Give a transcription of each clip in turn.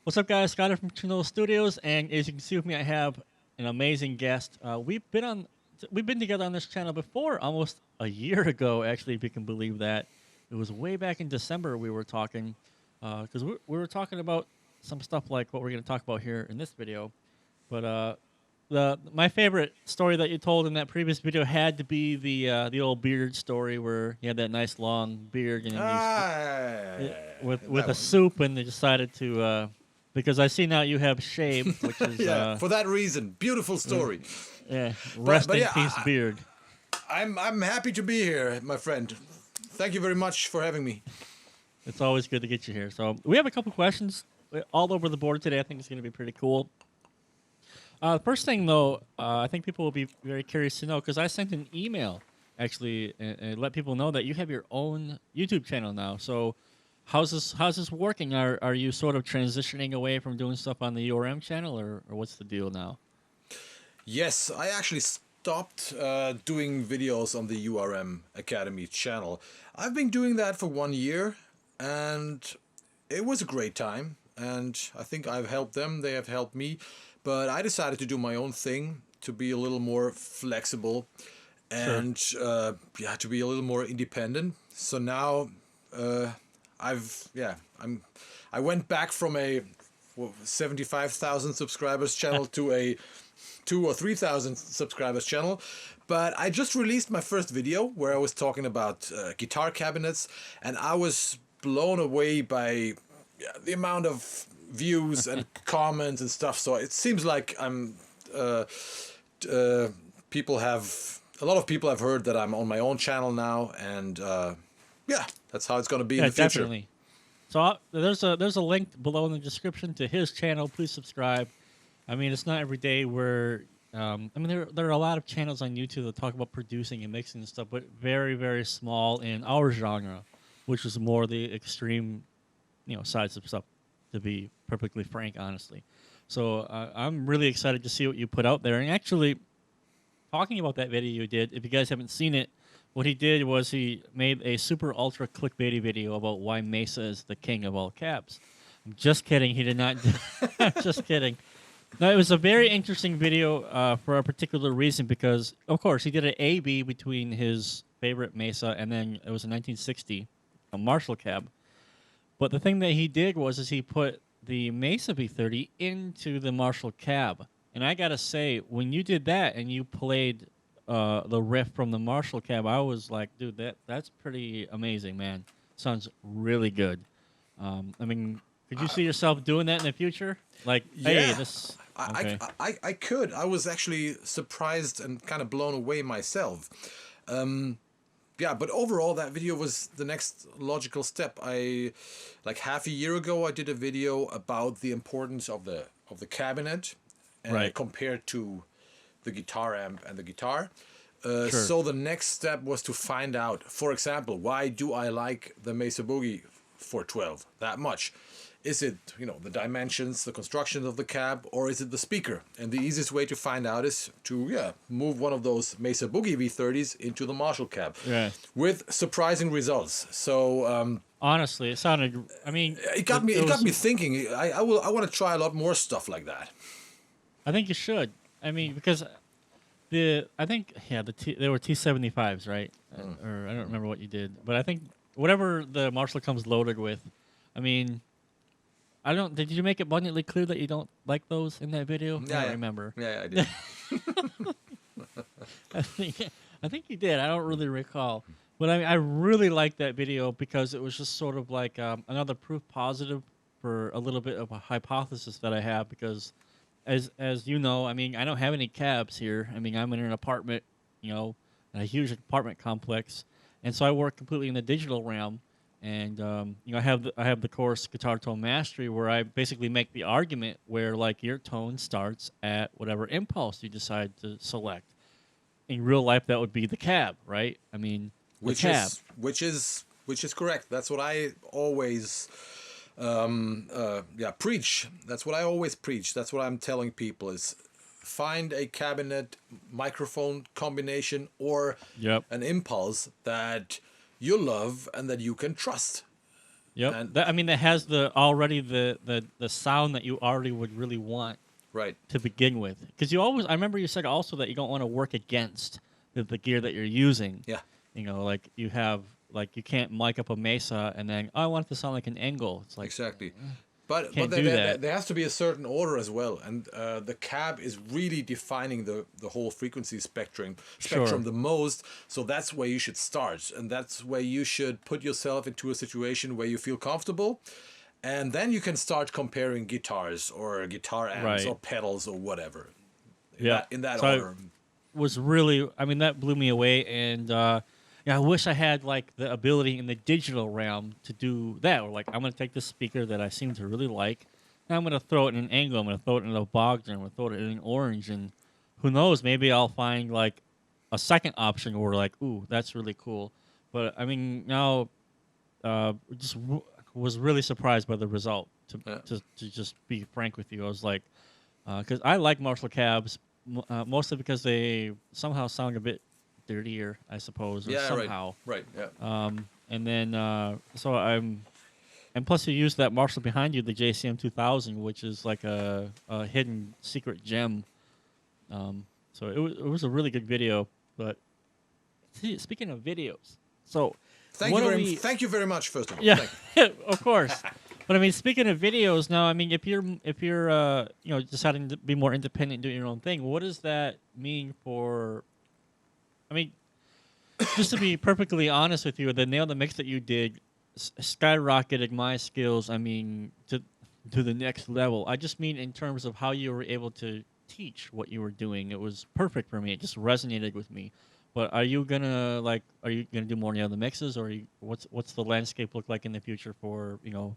What's up, guys? Scott from Chernobyl Studios, and as you can see with me, I have an amazing guest. We've been together on this channel before, almost a year ago, actually, if you can believe that. It was way back in December we were talking, because we were talking about some stuff like what we're going to talk about here in this video. But my favorite story that you told in that previous video had to be the old beard story where you had that nice long beard and with That a one. soup, and they decided to because I see now you have shaved, which is Yeah, for that reason, beautiful uh, story. yeah, But rest in yeah, peace beard. I'm happy to be here, my friend. Thank you very much for having me. It's always good to get you here. So we have a couple questions all over the board today. I think it's going to be pretty cool. First thing though, I think people will be very curious to know because I sent an email actually and let people know that you have your own YouTube channel now. So how's this working? Are you sort of transitioning away from doing stuff on the URM channel, or what's the deal now? Yes, I actually stopped doing videos on the URM Academy channel. I've been doing that for 1 year, and it was a great time. And I think I've helped them, they have helped me. But I decided to do my own thing, to be a little more flexible Sure. and yeah, to be a little more independent. So now I've yeah I went back from a 75,000 subscribers channel to a 2 or 3,000 subscribers channel. But I just released my first video where I was talking about guitar cabinets, and I was blown away by the amount of views and comments and stuff. So it seems like uh, people have a lot of people have heard that I'm on my own channel now, and yeah, that's how it's going to be in Yeah, the future. definitely. So there's a link below in the description to his channel. Please subscribe. I mean, it's not every day where I mean there are a lot of channels on YouTube that talk about producing and mixing and stuff, but very small in our genre, which is more the extreme, sides of stuff. To be perfectly frank, honestly, so I'm really excited to see what you put out there. And actually, talking about that video you did, if you guys haven't seen it, what he did was he made a super ultra clickbaity video about why Mesa is the king of all cabs. I'm just kidding. He did not. Just kidding. No, it was a very interesting video for a particular reason because, of course, he did an A/B between his favorite Mesa and then it was a 1960, a Marshall cab. But the thing that he did was is he put the Mesa V30 into the Marshall cab. And I gotta say, when you did that and you played the riff from the Marshall cab, I was like, dude, that's pretty amazing, man. Sounds really good. I mean, could you see yourself doing that in the future? Like, hey, Yeah, this I, okay. I could. I was actually surprised and kind of blown away myself. Yeah, but overall, that video was the next logical step. Like half a year ago, I did a video about the importance of the cabinet Right. compared to the guitar amp and the guitar. Sure. So the next step was to find out, for example, why do I like the Mesa Boogie 412 that much? Is it, the dimensions, the construction of the cab, or is it the speaker? And the easiest way to find out is to, move one of those Mesa Boogie V30s into the Marshall cab Yeah. with surprising results. So Honestly, it sounded. I mean, it got me it it got was. me thinking. I want to try a lot more stuff like that. I think you should. I mean, because I think they were T75s, right? Or I don't remember what you did, but I think whatever the Marshall comes loaded with. I mean, I don't. Did you make it abundantly clear that you don't like those in that video? I Yeah, don't yeah, remember. yeah, I did. I think I think you did. I don't really recall, but I really liked that video because it was just sort of like another proof positive for a little bit of a hypothesis that I have because as you know, I mean, I don't have any cabs here. I mean, I'm in an apartment, in a huge apartment complex, and so I work completely in the digital realm. And I have the course Guitar Tone Mastery where I basically make the argument where like your tone starts at whatever impulse you decide to select. In real life, that would be the cab, right? I mean, the which cab. is which is which is correct. That's what I always preach. That's what I always preach. That's what I'm telling people is find a cabinet microphone combination or Yep. an impulse that you love and that you can trust. Yep. And That, I mean, that has the sound that you already would really want right, to begin with. Because you always, I remember you said also that you don't want to work against the gear that you're using. yeah, You know, like you have, like you can't mic up a Mesa and then, oh, I want it to sound like an Angle. It's like, exactly. But can't do that. there has to be a certain order as well, and the cab is really defining the whole frequency spectrum the most. So that's where you should start, and that's where you should put yourself into a situation where you feel comfortable, and then you can start comparing guitars or guitar amps Right. or pedals or whatever. Yeah. In that So I order. was really, I mean, that blew me away. And yeah, I wish I had like the ability in the digital realm to do that. Or like, I'm going to take this speaker that I seem to really like, and I'm going to throw it in an Angle. I'm going to throw it in a Bogdan. I'm going to throw it in an Orange. And who knows, maybe I'll find like a second option where like, ooh, that's really cool. But I mean, now just was really surprised by the result. Yeah. To just be frank with you, I was like, because I like Marshall cabs, mostly because they somehow sound a bit dirtier, I suppose, or Yeah, somehow. right, yeah. And then so and plus you use that Marshall behind you, the JCM 2000, which is like a hidden secret gem. So it was a really good video. But speaking of videos, so Thank you very much. First of all, yeah, Thank you. of course. But I mean, speaking of videos, now I mean, if you're you know, deciding to be more independent, and do your own thing, what does that mean for? I mean, just to be perfectly honest with you, the nail the mix that you did skyrocketed my skills. I mean, to the next level. I just mean in terms of how you were able to teach what you were doing. It was perfect for me. It just resonated with me. But are you gonna do more nail the mixes, or what's the landscape look like in the future for, you know,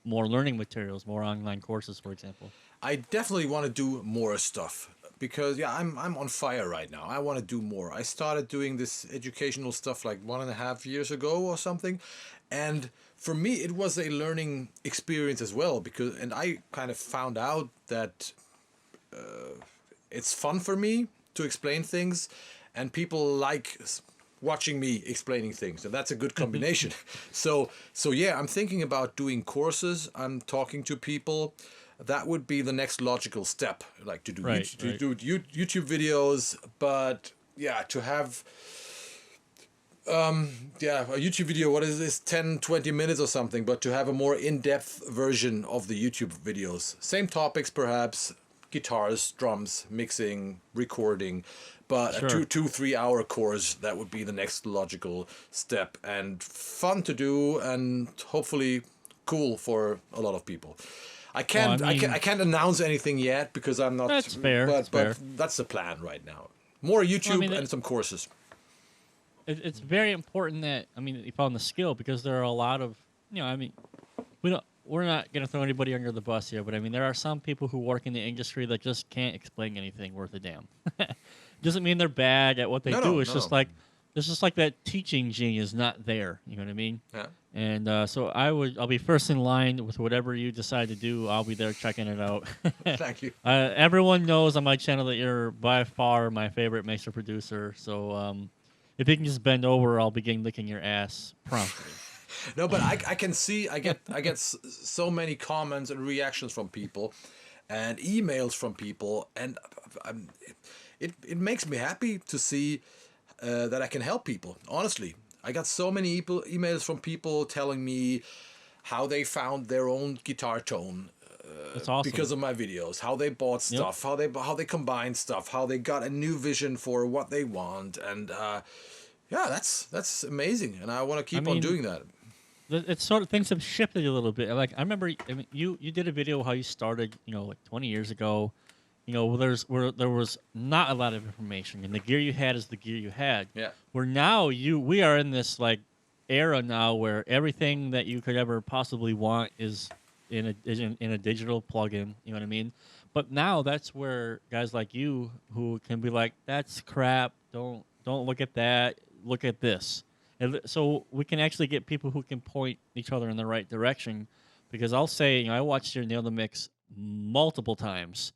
more learning materials, more online courses, for example? I definitely want to do more stuff because yeah, I'm on fire right now. I want to do more. I started doing this educational stuff like 1.5 years ago or something, and for me it was a learning experience as well because and I kind of found out that it's fun for me to explain things, and people like watching me explaining things, and that's a good combination. So yeah, I'm thinking about doing courses. I'm talking to people. That would be the next logical step, like to do Right, YouTube videos. But yeah, to have yeah, a YouTube video, what is this, 10-20 minutes or something, but to have a more in-depth version of the YouTube videos, same topics perhaps, guitars, drums, mixing, recording, but Sure. a 2-3 hour course, that would be the next logical step, and fun to do, and hopefully cool for a lot of people. I can't Well, I mean- I can't announce anything yet because I'm not. That's fair, But that's fair. that's the plan right now. More YouTube mean, and some courses. It's very important that, I mean, that you found the skill, because there are a lot of, you know, I mean, we're not going to throw anybody under the bus here, but I mean, there are some people who work in the industry that just can't explain anything worth a damn. Doesn't mean they're bad at what they do. No, It's no, just no. like, it's just like that teaching gene is not there. You know what I mean? Yeah. And so I'll be first in line with whatever you decide to do. I'll be there checking it out. Thank you. Everyone knows on my channel that you're by far my favorite mixer producer. So if you can just bend over, I'll begin licking your ass promptly. No, but I can see I get so many comments and reactions from people, and emails from people, and it makes me happy to see that I can help people. Honestly, I got so many emails from people telling me how they found their own guitar tone That's awesome. because of my videos, how they bought stuff, how they combined stuff, how they got a new vision for what they want, and yeah, that's amazing, and I want to keep on mean, doing that. It's sort of, things have shifted a little bit. Like I remember, I mean, you did a video how you started, you know, like 20 years ago. You know, where there was not a lot of information, and the gear you had is the gear you had. Yeah. Where now we are in this like era now where everything that you could ever possibly want is in a digital plugin. You know what I mean? But now that's where guys like you who can be like, that's crap. Don't look at that. Look at this. And so we can actually get people who can point each other in the right direction. Because I'll say, you know, I watched your Nail the Mix multiple times,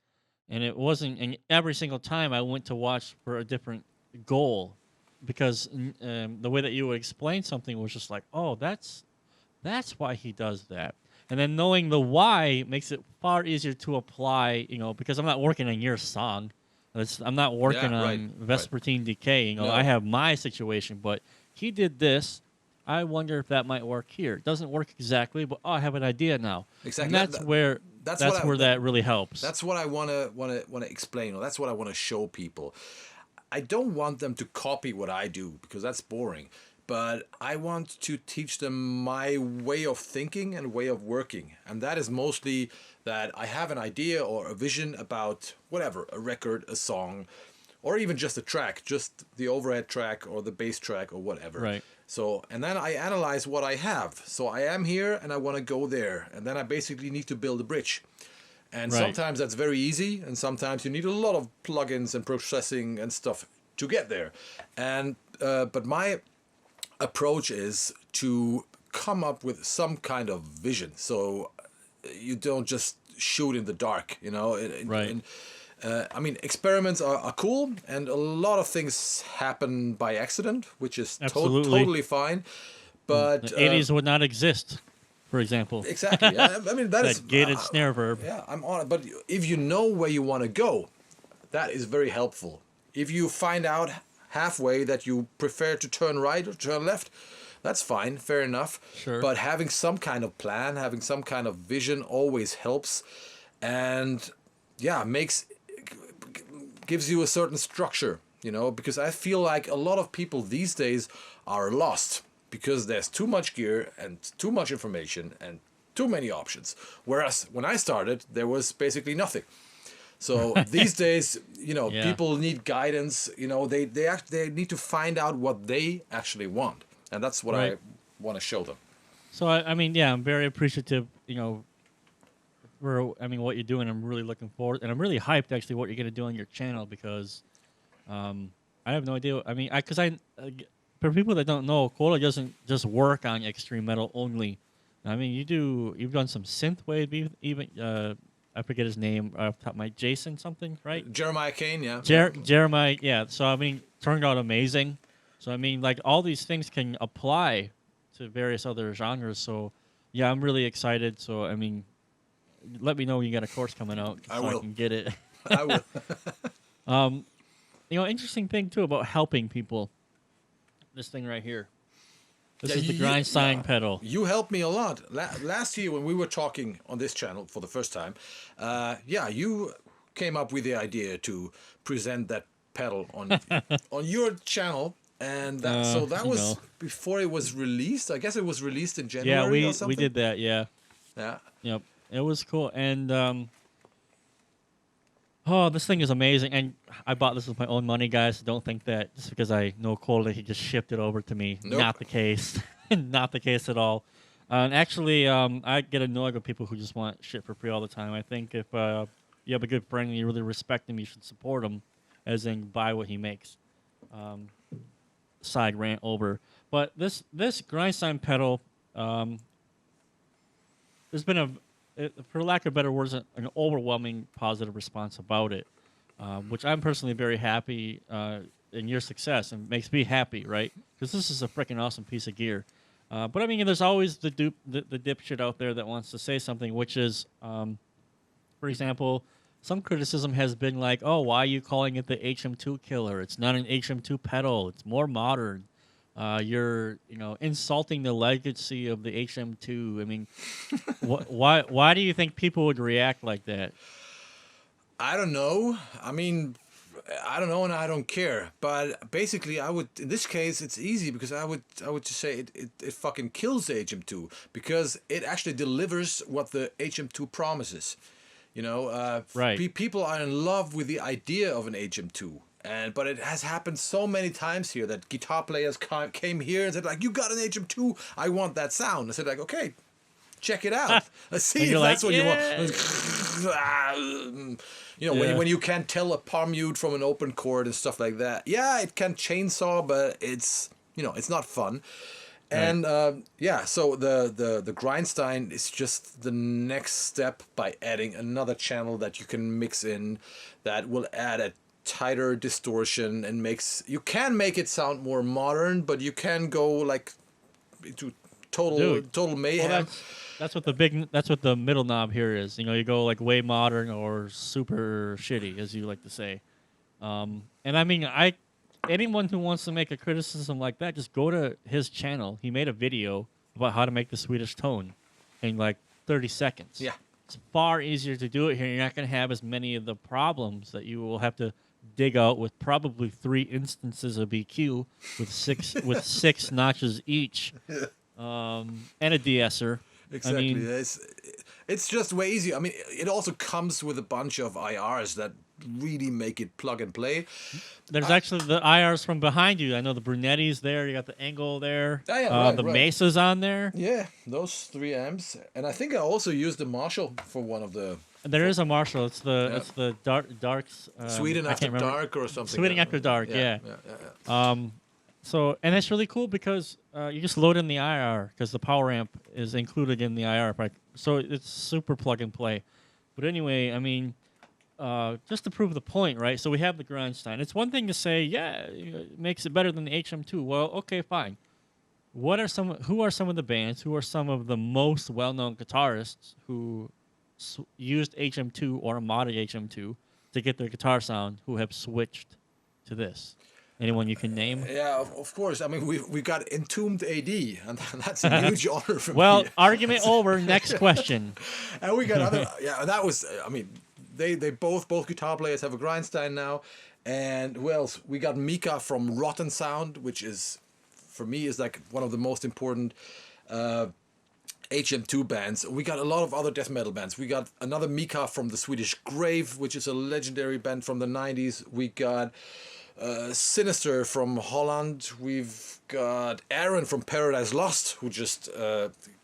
and it wasn't, and every single time I went to watch for a different goal, because the way that you would explain something was just like, oh, that's That's why he does that. And then knowing the why makes it far easier to apply, because I'm not working on your song. I'm not working Yeah, right, on right. Vespertine Decay. I No, have my situation, but he did this. I wonder if that might work here. It doesn't work exactly, but I have an idea now. And exactly. that's where That's what that's I. where that really helps. That's what I wanna explain, or that's what I wanna show people. I don't want them to copy what I do because that's boring. But I want to teach them my way of thinking and way of working. And that is mostly that I have an idea or a vision about whatever, a record, a song, or even just a track, just the overhead track or the bass track or whatever. Right. So, and then I analyze what I have. So I am here and I want to go there. And then I basically need to build a bridge. And Right. sometimes that's very easy, and sometimes you need a lot of plugins and processing and stuff to get there. And but my approach is to come up with some kind of vision, so you don't just shoot in the dark. Right. And, I mean, experiments are cool, and a lot of things happen by accident, which is Absolutely. totally fine. But The 80s would not exist, for example. exactly, yeah, I mean that is That gated snare verb. Yeah, I'm on it. But if you know where you want to go, that is very helpful. If you find out halfway that you prefer to turn right or turn left, that's fine, fair enough. Sure. But having some kind of plan, having some kind of vision always helps, and yeah, gives you a certain structure, because I feel like a lot of people these days are lost because there's too much gear and too much information and too many options. Whereas when I started, there was basically nothing. So these days, Yeah. people need guidance. They need to find out what they actually want, and that's what Right. I want to show them. So I mean, yeah, I'm very appreciative, for what you're doing. I'm really looking forward, and I'm really hyped actually what you're gonna do on your channel because, I have no idea. I mean, for people that don't know, Kohle doesn't just work on extreme metal only. I mean, you've done some synthwave, even I forget his name off the top of my Jason something, right? Jeremiah Kane, yeah. Jeremiah, yeah. So I mean, turned out amazing. So I mean, like all these things can apply to various other genres. So yeah, I'm really excited. So I mean, let me know when you got a course coming out I so I will. can get it. I will. Interesting thing too about helping people. This thing right here. This Yeah, is the you- Grindstein yeah. pedal. You helped me a lot. Last year when we were talking on this channel for the first time, you came up with the idea to present that pedal on on your channel, and that was before it was released. I guess it was released in January Yeah, or we something. did that. Yeah. Yeah. Yep. It was cool. And oh, this thing is amazing. And I bought this with my own money, guys. Don't think that just because I know Kohle, he just shipped it over to me. Nope. Not the case. Not the case at all. And actually, I get annoyed with people who just want shit for free all the time. I think if you have a good friend and you really respect him, you should support him, as in buy what he makes. Side rant over. But this Grindstein pedal, there's been for lack of better words, an overwhelming positive response about it, which I'm personally very happy in your success, and makes me happy, right? Because this is a freaking awesome piece of gear. But I mean, there's always the dipshit out there that wants to say something, which is, for example, some criticism has been like, "Oh, why are you calling it the HM2 killer? It's not an HM2 pedal. It's more modern. You're insulting the legacy of the HM2." I mean, why do you think people would react like that? I don't know. I mean, I don't know, and I don't care. But basically, I would, in this case, it's easy because I would just say it fucking kills the HM2 because it actually delivers what the HM2 promises. Right. People are in love with the idea of an HM2. But it has happened so many times here that guitar players came here and said like, "You got an HM2? I want that sound." I said like, "Okay, check it out. Let's see And if you're that's like, what "Yeah." you want." When you can't tell a palm-mute from an open chord and stuff like that. Yeah, it can chainsaw, but it's it's not fun. And so the Grindstein is just the next step by adding another channel that you can mix in that will add a tighter distortion and you can make it sound more modern, but you can go like into total Dude. total Well, mayhem. that's what the middle knob here is. You know, you go like way modern or super shitty, as you like to say. And I mean, anyone who wants to make a criticism like that, just go to his channel. He made a video about how to make the Swedish tone in like 30 seconds. Yeah. It's far easier to do it here. You're not going to have as many of the problems that you will have to dig out with probably 3 instances of EQ with six notches each, and a de-esser. Exactly. I mean, It's just way easier. I mean, it also comes with a bunch of IRs that really make it plug and play. there's actually the IRs from behind you. I know the Brunetti's there. You got the Angle there. Oh, yeah, right, the right. Mesa's on there. Yeah, those 3 amps, and I think I also used the Marshall for one of the There is a Marshall. It's the darks. Sweden I After can't remember. Dark or something. Sweden After Dark. Yeah. Yeah. So and it's really cool because you just load in the IR because the power amp is included in the IR. So it's super plug and play. But anyway, I mean, just to prove the point, right? So we have the Grindstein. It's one thing to say, yeah, it makes it better than the HM2. Well, okay, fine. Who are some of the bands? Who are some of the most well-known guitarists who used HM2 or modded HM2 to get their guitar sound? Who have switched to this? Anyone you can name? Yeah, of course. I mean, we got Entombed AD, and that's a huge honor for me. Well, argument over. Next question. And we got other. Yeah, that was. I mean, they both guitar players have a Grindstein now, and who else? We got Mika from Rotten Sound, which is, for me, is like one of the most important HM2 bands. We got a lot of other death metal bands. We got another Mika from the Swedish Grave, which is a legendary band from the 90s. We got Sinister from Holland. We've got Aaron from Paradise Lost, who just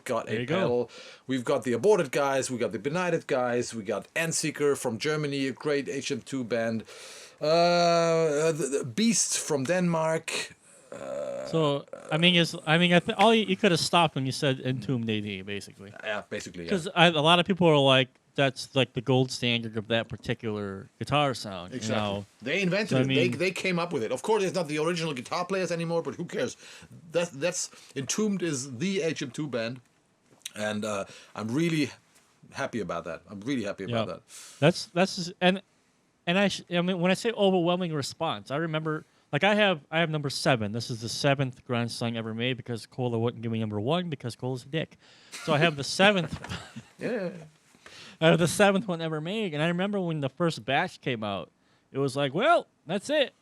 got a pedal. We've got the Aborted guys. We got the Benighted guys. We got Endseeker from Germany, a great HM2 band. The Beast from Denmark. So I mean, all you could have stopped when you said Entombed AD, basically. Yeah, basically. Yeah. Because a lot of people are like, that's like the gold standard of that particular guitar sound. Exactly. You know? They invented So, I it. mean- They came up with it. Of course, it's not the original guitar players anymore, but who cares? That's Entombed is the HM2 band, and I'm really happy about that. I'm really happy about that. That's and I mean, when I say overwhelming response, I remember like I have number 7. This is the 7th Grindstein ever made because Kohle wouldn't give me number 1 because Kohle's a dick. So I have the 7th. Yeah. I have the 7th one ever made, and I remember when the first batch came out, it was like, well, that's it.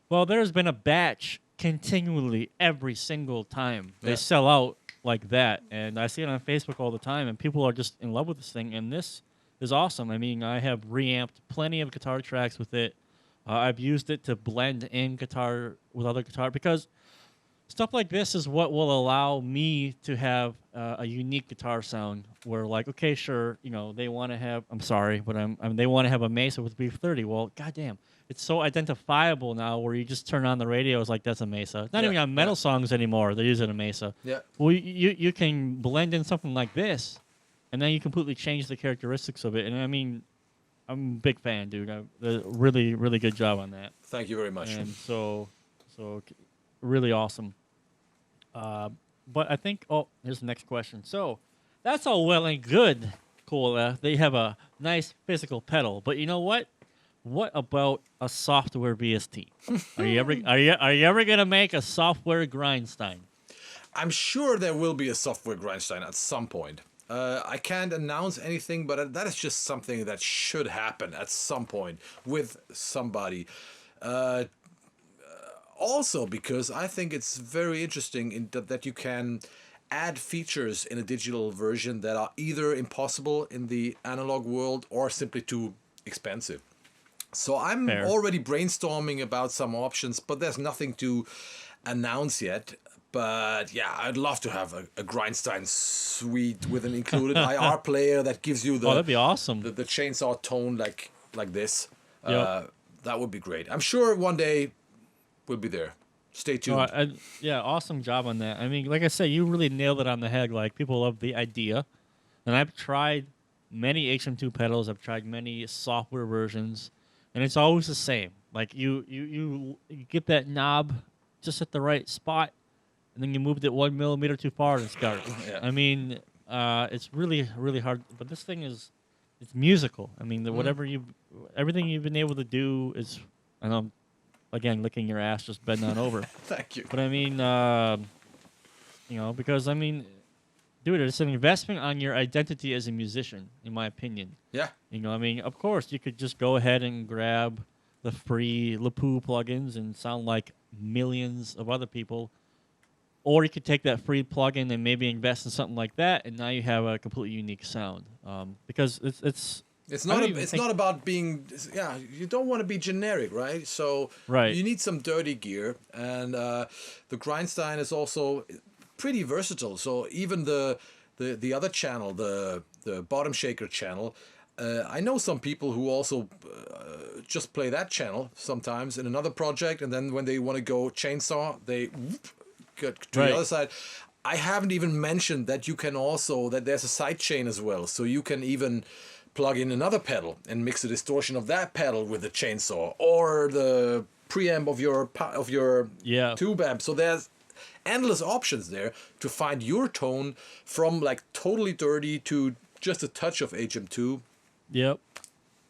Well, there's been a batch continually every single time they sell out like that, and I see it on Facebook all the time, and people are just in love with this thing, and this is awesome. I mean, I have reamped plenty of guitar tracks with it. I've used it to blend in guitar with other guitar because stuff like this is what will allow me to have a unique guitar sound where, like, okay, sure, you know, they want to have, I'm sorry, but they want to have a Mesa with V30. Well, goddamn, it's so identifiable now where you just turn on the radio, it's like, that's a Mesa. It's not even on metal songs anymore. They're using a Mesa. Yeah. Well, you can blend in something like this, and then you completely change the characteristics of it. And I mean, I'm a big fan, dude. Really, really good job on that. Thank you very much. And so really awesome. But I think, here's the next question. So that's all well and good, Kohle. They have a nice physical pedal, but you know what? What about a software VST? Are you ever gonna make a software Grindstein? I'm sure there will be a software Grindstein at some point. I can't announce anything, but that is just something that should happen at some point with somebody. Also, because I think it's very interesting that you can add features in a digital version that are either impossible in the analog world or simply too expensive. So I'm already brainstorming about some options, but there's nothing to announce yet. But yeah, I'd love to have a Grindstein suite with an included IR player that gives you that'd be awesome. The chainsaw tone like this. Yep. That would be great. I'm sure one day we'll be there. Stay tuned. Yeah, awesome job on that. I mean, like I said, you really nailed it on the head. Like, people love the idea. And I've tried many HM2 pedals. I've tried many software versions. And it's always the same. Like, you get that knob just at the right spot. and then you moved it 1 millimeter too far and it's garbage. Yeah. I mean, it's really, really hard. But this thing it's musical. I mean, everything you've been able to do is, I know, again, licking your ass, just bend on over. Thank you. But I mean, because I mean, dude, it's an investment on your identity as a musician, in my opinion. Yeah. I mean, of course, you could just go ahead and grab the free Lapoo plugins and sound like millions of other people. Or you could take that free plugin and maybe invest in something like that, and now you have a completely unique sound. Because it's not about being, yeah, you don't want to be generic, right? So right. You need some dirty gear, and the Grindstein is also pretty versatile. So even the other channel, the Bottom Shaker channel, I know some people who also just play that channel sometimes in another project, and then when they want to go chainsaw, they get to the other side. I haven't even mentioned that you can also, that there's a side chain as well, so you can even plug in another pedal and mix the distortion of that pedal with the chainsaw or the preamp of your tube amp. So there's endless options there to find your tone, from like totally dirty to just a touch of HM2. Yep.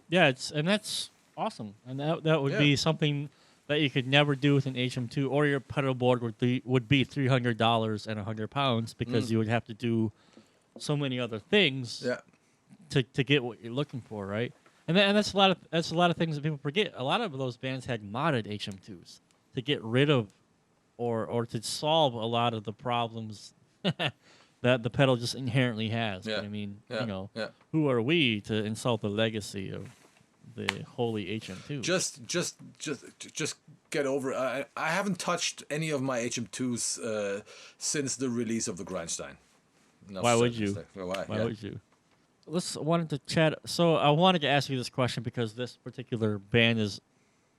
Yeah, that's awesome, and that would be something that you could never do with an HM2, or your pedal board would be $300 and 100 pounds, because you would have to do so many other things to get what you're looking for, right? And that's a lot of things that people forget. A lot of those bands had modded HM2s to get rid of or to solve a lot of the problems that the pedal just inherently has. Yeah. But I mean, who are we to insult the legacy of the holy HM2? Just get over it. I haven't touched any of my HM2s since the release of the Grindstein. Why would you? Why would you? Wanted to chat. So I wanted to ask you this question because this particular band is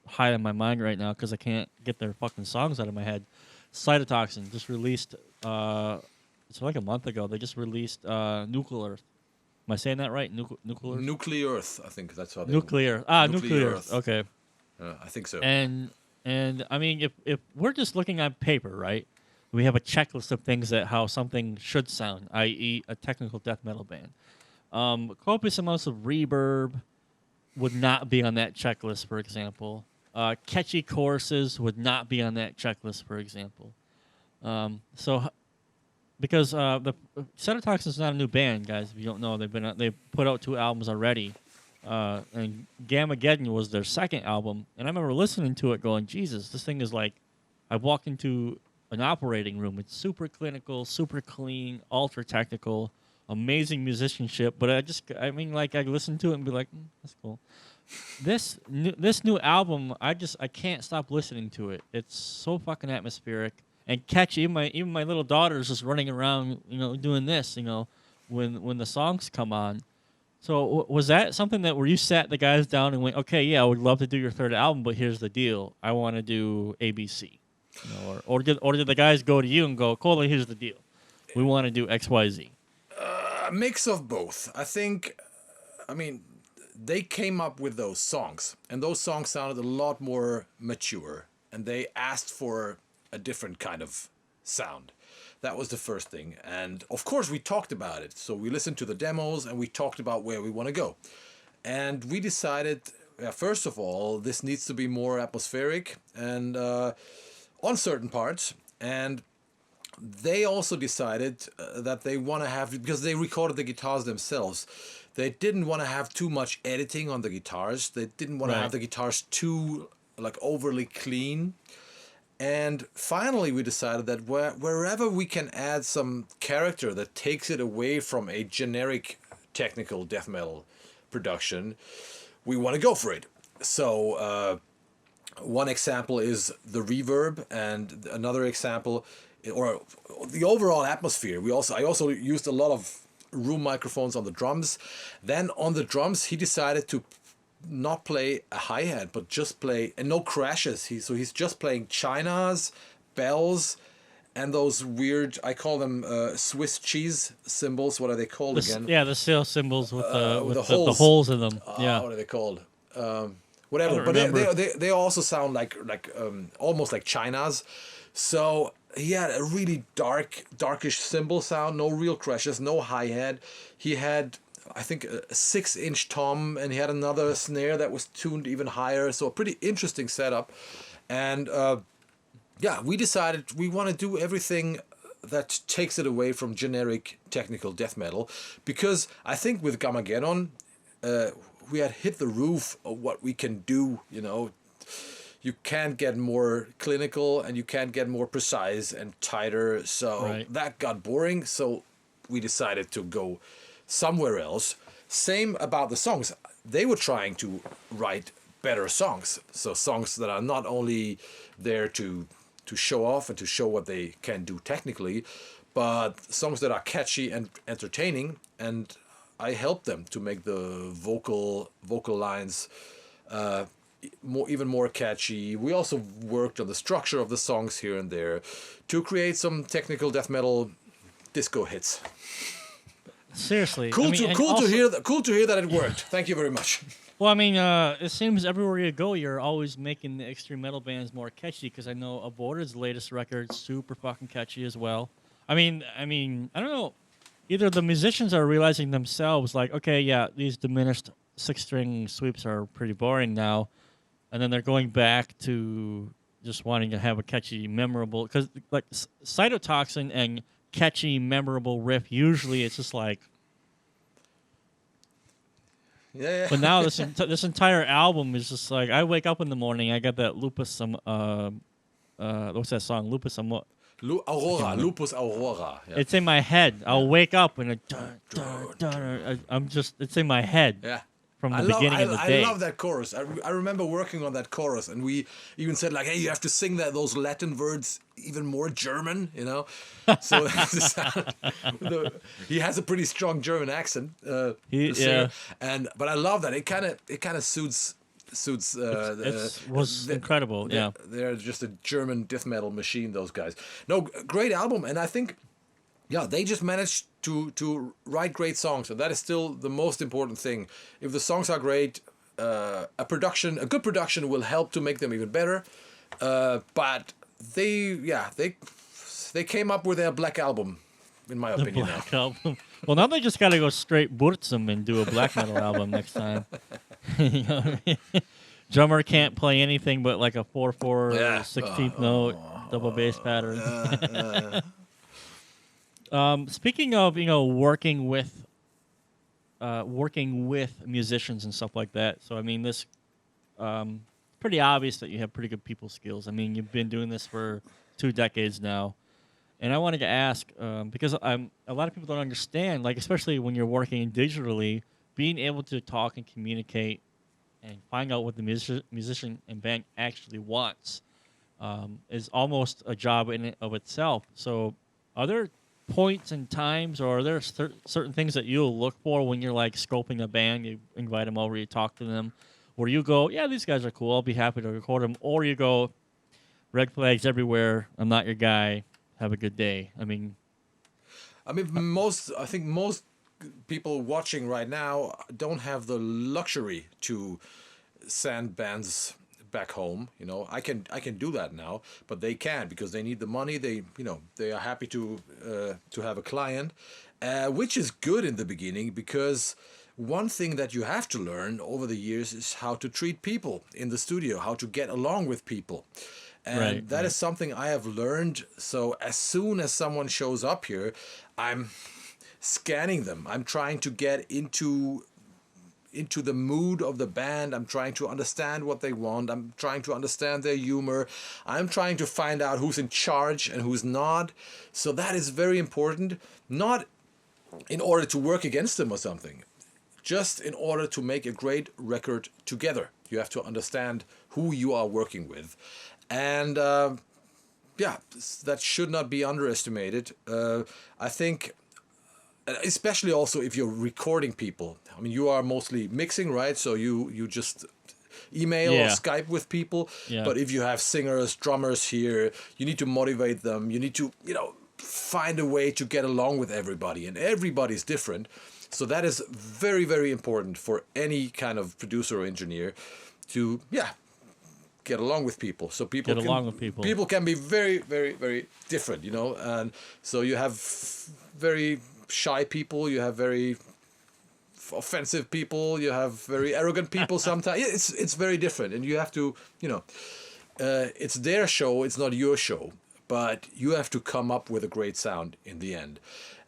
high on my mind right now because I can't get their fucking songs out of my head. Cytotoxin just released, it's like a month ago, they just released Nuclear Earth. Am I saying that right? Nuclear Earth? Nuclear Earth, I think that's how they... Nuclear Earth. Okay. I think so. And I mean, if we're just looking on paper, right? We have a checklist of things that how something should sound, i.e. a technical death metal band. Copious amounts of reverb would not be on that checklist, for example. Catchy choruses would not be on that checklist, for example. Because the Cytotoxin is not a new band, guys. If you don't know, they put out 2 albums already, and Gamageddon was their second album. And I remember listening to it, going, "Jesus, this thing is like." I walked into an operating room. It's super clinical, super clean, ultra technical. Amazing musicianship, but I listen to it and be like, that's cool. This new album, I can't stop listening to it. It's so fucking atmospheric and catchy. Even my little daughter is just running around, doing this, when the songs come on. So was that something that where you sat the guys down and went, okay, yeah, I would love to do your third album, but here's the deal, I want to do ABC, or did the guys go to you and go, Kohle, here's the deal, we want to do XYZ? A mix of both. They came up with those songs, and those songs sounded a lot more mature, and they asked for a different kind of sound. That was the first thing. And of course we talked about it. So we listened to the demos and we talked about where we want to go. And we decided, first of all, this needs to be more atmospheric and on certain parts. And they also decided that they want to have, because they recorded the guitars themselves, they didn't want to have too much editing on the guitars. They didn't want to have the guitars too overly clean. And finally we decided that wherever we can add some character that takes it away from a generic technical death metal production, we want to go for it. So one example is the reverb, and another example, or the overall atmosphere. I also used a lot of room microphones on the drums. Then on the drums, he decided to not play a hi-hat, but just play, and no crashes. He's just playing chinas, bells, and those weird, I call them Swiss cheese cymbals. What are they called again? Yeah, the sail cymbals with the holes in them. What are they called? Whatever. But they also sound like almost like chinas. So he had a really darkish cymbal sound, no real crashes, no hi-hat. He had, I think, a 6-inch tom, and he had another snare that was tuned even higher. So a pretty interesting setup. And yeah, we decided we want to do everything that takes it away from generic technical death metal, because I think with Gamageddon, we had hit the roof of what we can do. You know, you can't get more clinical and you can't get more precise and tighter. So Right. that got boring. So we decided to go somewhere else. Same about the songs. They were trying to write better songs. So songs that are not only there to show off and to show what they can do technically, but songs that are catchy and entertaining. And I helped them to make the vocal lines even more catchy. We also worked on the structure of the songs here and there to create some technical death metal disco hits. Seriously. Cool I mean, and to also- hear that. Cool to hear that it worked. Thank you very much. Well, I mean, it seems everywhere you go, you're always making the extreme metal bands more catchy. Because I know Aborted's latest record's super fucking catchy as well. I mean, I don't know. Either the musicians are realizing themselves, like, okay, yeah, these diminished 6-string sweeps are pretty boring now, and then they're going back to just wanting to have a catchy, memorable. Because like Cytotoxin and catchy, memorable riff, usually it's just like. Yeah. But now this entire album is just like I wake up in the morning, I got that Lupus what's that song? Lupus somewhat. Aurora, Lupus Aurora. Yeah. It's in my head. I'll wake up and I'm just it's in my head Yeah. from the beginning of the day. I love that chorus. I remember working on that chorus, and we even said like, "Hey, you have to sing those Latin words even more German," you know. So he has a pretty strong German accent. The singer. But I love that. It kind of suits. It was incredible. Yeah, they're just a German death metal machine. Those guys. No, great album, and I think. Yeah, they just managed to write great songs, and that is still the most important thing. If the songs are great, a good production will help to make them even better. But they came up with their black album, in my opinion. Black album. Well, now they just got to go straight Burzum and do a black metal album next time. You know what I mean? Drummer can't play anything but like a 4/4 16th note double bass pattern. Speaking of, working with musicians and stuff like that. So I mean, this pretty obvious that you have pretty good people skills. I mean, you've been doing this for 2 decades now, and I wanted to ask because a lot of people don't understand, like especially when you're working digitally, being able to talk and communicate and find out what the musician and band actually wants is almost a job in and of itself. So, are there points and times, or are there certain things that you'll look for when you're like scoping a band? You invite them over, you talk to them, or you go, yeah, these guys are cool, I'll be happy to record them, or you go, red flags everywhere, I'm not your guy, have a good day. I think most people watching right now don't have the luxury to send bands back home. I can do that now, but they can't because they need the money. They are happy to have a client, which is good in the beginning, because one thing that you have to learn over the years is how to treat people in the studio, how to get along with people. And that is something I have learned. So as soon as someone shows up here, I'm scanning them. I'm trying to get into the mood of the band. I'm trying to understand what they want. I'm trying to understand their humor. I'm trying to find out who's in charge and who's not. So that is very important, not in order to work against them or something, just in order to make a great record together. You have to understand who you are working with. And that should not be underestimated. I think, especially also if you're recording people. I mean, you are mostly mixing, right? So you just email or Skype with people. Yeah. But if you have singers, drummers here, you need to motivate them. You need to, find a way to get along with everybody. And everybody's different. So that is very, very important for any kind of producer or engineer to, get along with people. So people Get along with people. People can be very, very, very different, you know. And so you have very shy people, you have very offensive people, you have very arrogant people sometimes. It's very different, and you have to, you know, it's their show, it's not your show, but you have to come up with a great sound in the end.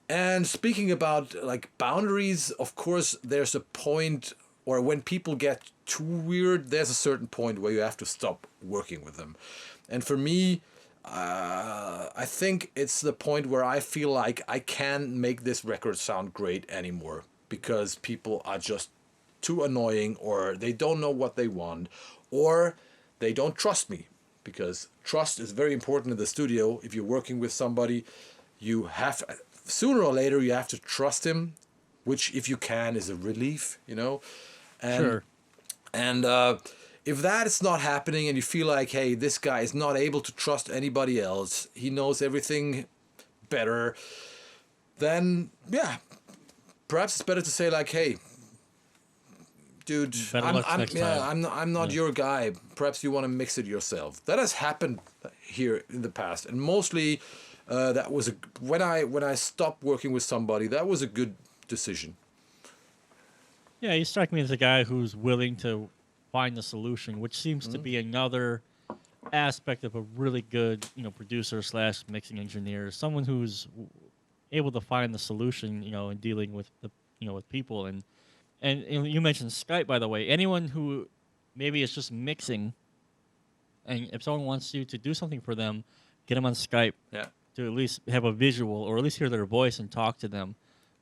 And speaking about like boundaries, of course, there's a point, or when people get too weird, there's a certain point where you have to stop working with them. And for me, I think it's the point where I feel like I can't make this record sound great anymore, because people are just too annoying, or they don't know what they want, or they don't trust me, because trust is very important in the studio. If you're working with somebody, you have, sooner or later, you have to trust him, which if you can is a relief, you know. And, Sure. And if that is not happening, and you feel like, hey, this guy is not able to trust anybody else, he knows everything better, then yeah, perhaps it's better to say like, hey, dude, Better luck next time. I'm not your guy. Perhaps you want to mix it yourself. That has happened here in the past, and mostly that was when I stopped working with somebody, that was a good decision. Yeah, you strike me as a guy who's willing to find the solution, which seems to be another aspect of a really good, you know, producer slash mixing engineer. Someone who's able to find the solution, you know, in dealing with the, you know, with people. And you mentioned Skype, by the way. Anyone who maybe is just mixing, and if someone wants you to do something for them, get them on Skype. Yeah. To at least have a visual, or at least hear their voice and talk to them.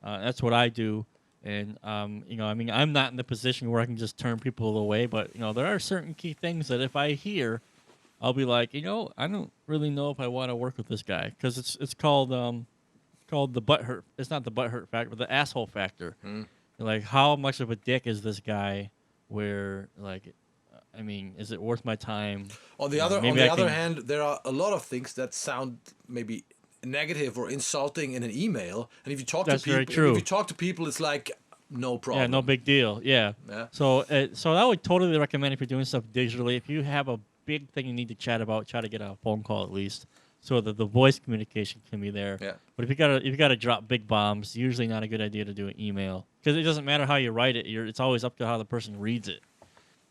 That's what I do. And, you know, I mean, I'm not in the position where I can just turn people away, but, you know, there are certain key things that if I hear, I'll be like, you know, I don't really know if I want to work with this guy, because it's called the butthurt. It's not the butthurt factor, but the asshole factor. Like, how much of a dick is this guy, where, like, I mean, is it worth my time? On the other hand, there are a lot of things that sound maybe negative or insulting in an email, and if you talk That's to people, very true. if you talk to people, it's like no problem. Yeah, no big deal. Yeah. Yeah. So I would totally recommend, if you're doing stuff digitally, if you have a big thing you need to chat about, try to get a phone call at least, so that the voice communication can be there. Yeah. But if you gotta drop big bombs, usually not a good idea to do an email, because it doesn't matter how you write it. It's always up to how the person reads it.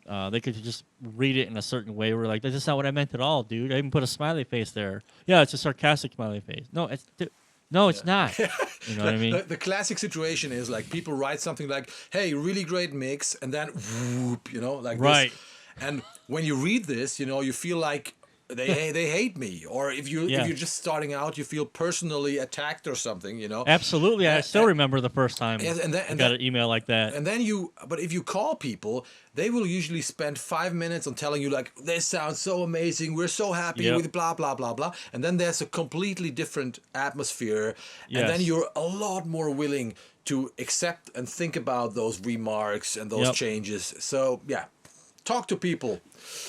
They could just read it in a certain way. We're like, that's just not what I meant at all, dude. I even put a smiley face there. Yeah, it's a sarcastic smiley face. No, it's not. You know what I mean? The classic situation is like people write something like, "Hey, really great mix," and then whoop, you know, like Right. this. And when you read this, you know, you feel like they hate me, or if you're just starting out, you feel personally attacked or something, you know. Absolutely. I still remember the first time Yes, and I got an email like that. And then but if you call people, they will usually spend 5 minutes on telling you like, this sounds so amazing, we're so happy Yep. with blah blah blah blah, and then there's a completely different atmosphere, and then Yes. you're a lot more willing to accept and think about those remarks and those Yep. changes. So yeah, talk to people.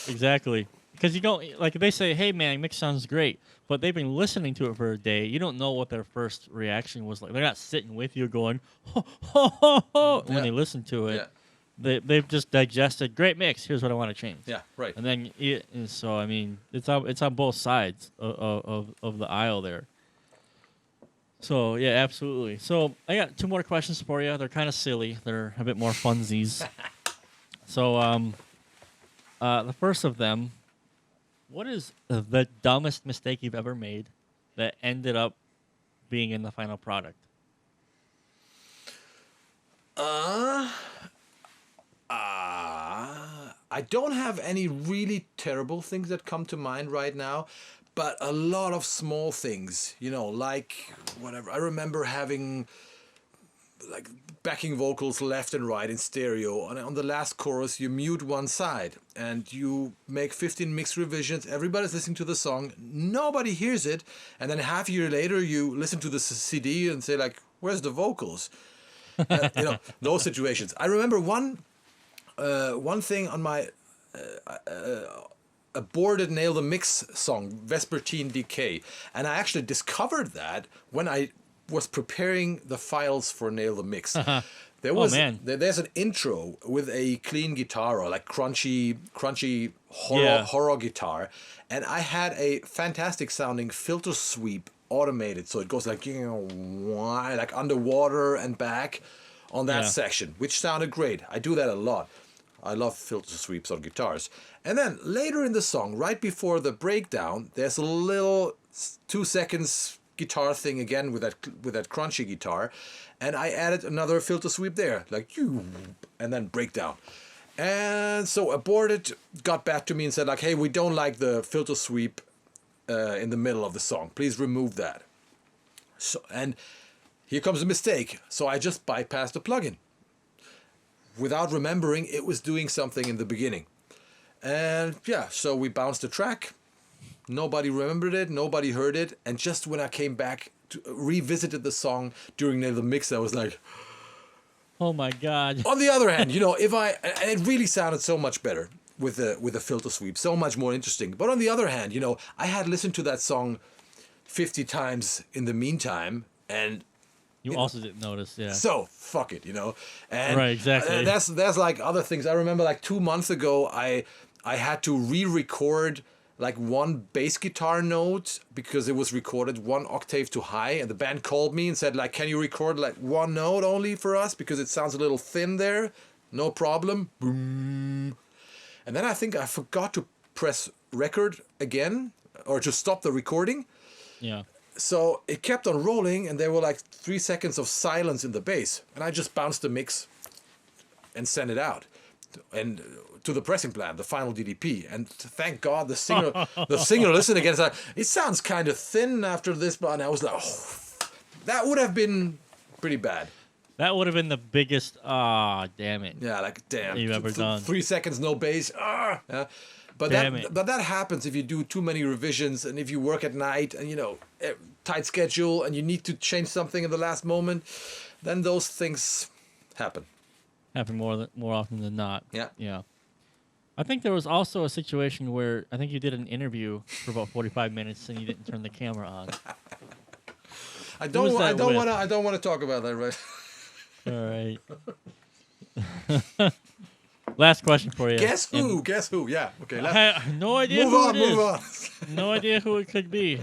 Exactly. Because you don't, like, if they say, hey, man, mix sounds great, but they've been listening to it for a day, you don't know what their first reaction was like. They're not sitting with you going, ho, ho, ho, ho, when Yeah. they listen to it. Yeah. They've just digested, great mix, here's what I want to change. Yeah, right. And then, and so, I mean, it's on both sides of the aisle there. So, yeah, absolutely. So, I got 2 more questions for you. They're kind of silly. They're a bit more funsies. So, the first of them, what is the dumbest mistake you've ever made that ended up being in the final product? I don't have any really terrible things that come to mind right now, but a lot of small things, you know, like whatever. I remember having like backing vocals left and right in stereo, and on the last chorus you mute one side and you make 15 mix revisions. Everybody's listening to the song, nobody hears it, and then half a year later you listen to the CD and say like, where's the vocals? You know, those situations. I remember one thing on my aborted Nail the Mix song, Vespertine Decay, and I actually discovered that when I was preparing the files for Nail the Mix. There man. there's an intro with a clean guitar, or like crunchy Yeah. horror guitar, and I had a fantastic sounding filter sweep automated, so it goes like underwater and back on that Yeah. section, which sounded great. I do that a lot. I love filter sweeps on guitars. And then later in the song, right before the breakdown, there's a little 2 seconds guitar thing again with that crunchy guitar, and I added another filter sweep there, like you, and then breakdown. And so Aborted got back to me and said like, hey, we don't like the filter sweep in the middle of the song. Please remove that. So, and here comes a mistake. So I just bypassed the plugin without remembering it was doing something in the beginning. And yeah, so we bounced the track. Nobody remembered it. Nobody heard it. And just when I came back to revisited the song during the mix, I was like, Oh my God. on the other hand, and it really sounded so much better with the filter sweep, so much more interesting. But on the other hand, I had listened to that song 50 times in the meantime, and You also didn't notice, yeah. so fuck it, And Right, exactly. There's like other things. I remember like 2 months ago, I had to re-record like one bass guitar note because it was recorded 1 octave too high, and the band called me and said like, can you record like one note only for us because it sounds a little thin there? No problem. Boom. And then I think I forgot to press record again, or to stop the recording. Yeah. So it kept on rolling, and there were like 3 seconds of silence in the bass, and I just bounced the mix and sent it out, and to the pressing plant, the final DDP. And thank God the singer listened again. Like, it sounds kind of thin after this, but I was like, oh, that would have been pretty bad. That would have been the biggest, damn it. Yeah, like damn. You've ever done. 3 seconds, no bass. Yeah. But Damn it. that happens if you do too many revisions, and if you work at night, and tight schedule, and you need to change something in the last moment, then those things happen. Happen more often than not. Yeah. Yeah. I think there was also a situation where I think you did an interview for about 45 minutes and you didn't turn the camera on. I don't want to talk about that, right? All right. Last question for you. Guess who? Yeah. Okay. I have no idea Move on. No idea who it could be.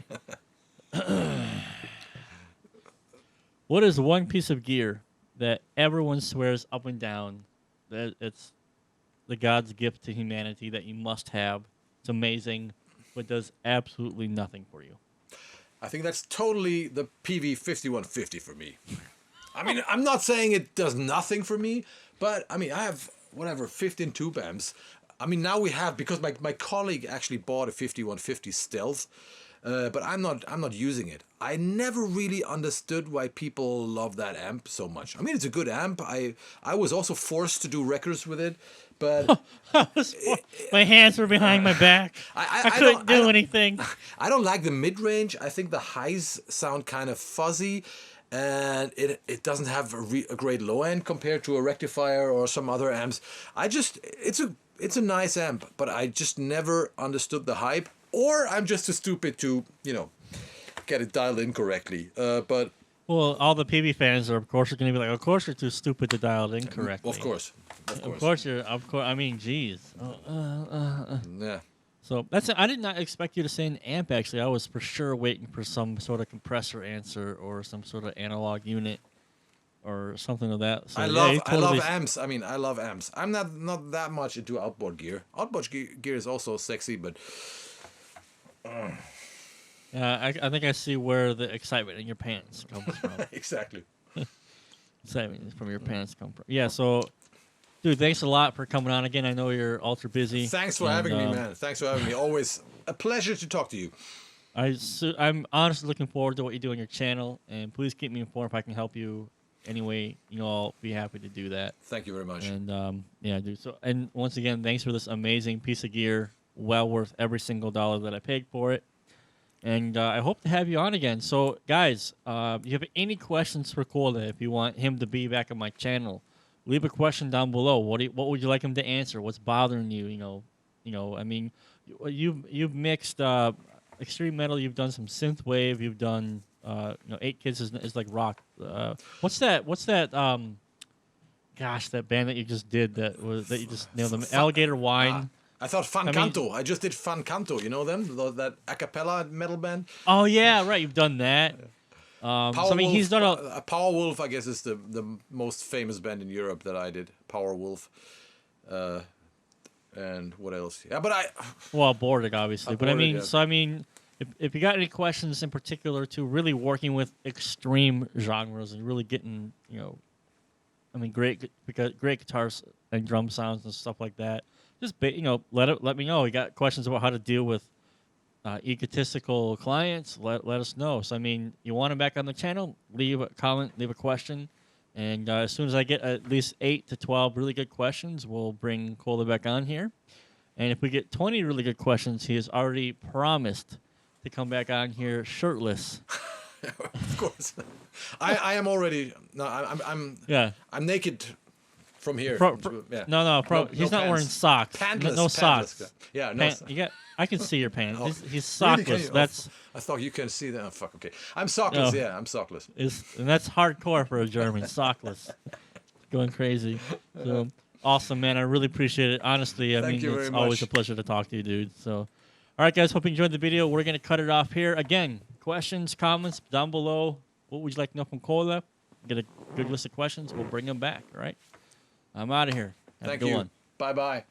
What is one piece of gear that everyone swears up and down that it's the God's gift to humanity that you must have? It's amazing, but does absolutely nothing for you. I think that's totally the Peavey 5150 for me. I mean, I'm not saying it does nothing for me, but I mean, I have 15 tube amps. I mean, now we have, because my colleague actually bought a 5150 Stealth, but I'm not using it. I never really understood why people love that amp so much. I mean, it's a good amp. I was also forced to do records with it, but my hands were behind my back. I couldn't do anything. I don't like the mid-range. I think the highs sound kind of fuzzy, and it doesn't have a great low end compared to a rectifier or some other amps. It's a nice amp, but I just never understood the hype, or I'm just too stupid to get it dialed in correctly. But well, all the Peavey fans are, of course, going to be like, of course you're too stupid to dial it in correctly. Of course. I mean, geez. Yeah. So I did not expect you to say an amp. Actually, I was for sure waiting for some sort of compressor answer or some sort of analog unit or something of that. So, I love amps. I mean, I love amps. I'm not that much into outboard gear. Outboard gear is also sexy, but I think I see where the excitement in your pants comes from. exactly. Excitement from your pants come from. Yeah. So, dude, thanks a lot for coming on again. I know you're ultra busy. Thanks for having me, man. Thanks for having me. Always a pleasure to talk to you. I'm honestly looking forward to what you do on your channel, and please keep me informed if I can help you anyway. I'll be happy to do that. Thank you very much. And yeah, dude. So, and once again, thanks for this amazing piece of gear. Well worth every single dollar that I paid for it. And I hope to have you on again. So, guys, if you have any questions for Kohle, if you want him to be back on my channel, leave a question down below. What would you like him to answer? What's bothering you? I mean, you've mixed extreme metal. You've done some synth wave. You've done 8 Kids is like rock. What's that gosh, that band that you just did that you just nailed them. Alligator Wine. I thought Fan I mean- Canto. I just did Fan Canto. You know them? That a cappella metal band. Oh yeah, right. You've done that. So, I mean, he's done a. Power Wolf, I guess, is the most famous band in Europe that I did. Power Wolf. And what else? Yeah, but Well, Bordic, obviously. But I Bordic, mean, yeah. so I mean, if you got any questions in particular to really working with extreme genres and really getting, you know, I mean, great guitars and drum sounds and stuff like that, just you know, let me know. You got questions about how to deal with egotistical clients? Let us know. So I mean, you want him back on the channel? Leave a comment, leave a question. And as soon as I get at least 8 to 12 really good questions, we'll bring Kohle back on here. And if we get 20 really good questions, he has already promised to come back on here shirtless. of course, I am already. No, I'm naked from here. Yeah. No, he's not pants. wearing socks. Pantless. No pantless. socks. Yeah, no. I can see your pants. Oh, He's really? sockless. Can you? That's. I thought you can see that. Oh, fuck. Okay, I'm sockless. No. Yeah, I'm sockless. And that's hardcore for a German, sockless. Going crazy. So awesome, man. I really appreciate it. Honestly, I Thank mean, you it's very always much. a pleasure to talk to you, dude. So, all right, guys, hope you enjoyed the video. We're going to cut it off here. Again, questions, comments down below. What would you like to know from Kohle? Get a good list of questions. We'll bring them back, all right? I'm out of here. Have a Thank good you. one. Bye-bye.